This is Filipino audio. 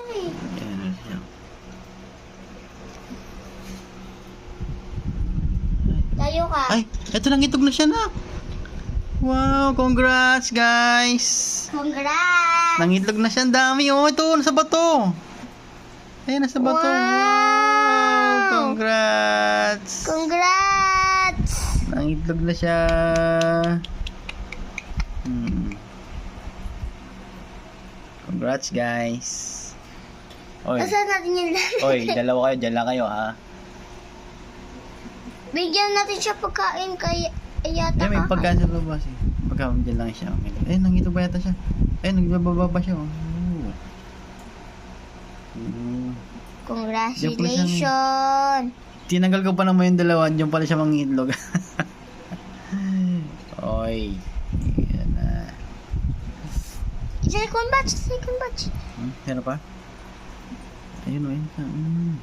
Ayan na siya. Tayo ka. Ay, eto nangitog na siya na. Wow, congrats guys. Congrats! Nangitlog na siya, ang dami. Oh, ito, nasa bato. Ayan, nasa bato. Wow, congrats. Congrats! Nangitlog na siya. Congrats guys. Oy, Nasaan natin yung oy, dalawa kayo, dyan lang kayo ha. Bigyan natin siya pagkain kay yata Ay, may ka. pagkain sa labas eh. Pagkain dyan lang siya. Okay. Nangitlog ba yata siya? Nagbababa pa siya. Oh. Congratulations! Tinanggal ko pa naman yung dalawa. Diyan pala siya mangitlog. Oy. Yan na. Second batch, second batch. Meron pa? Ayun o, ayun.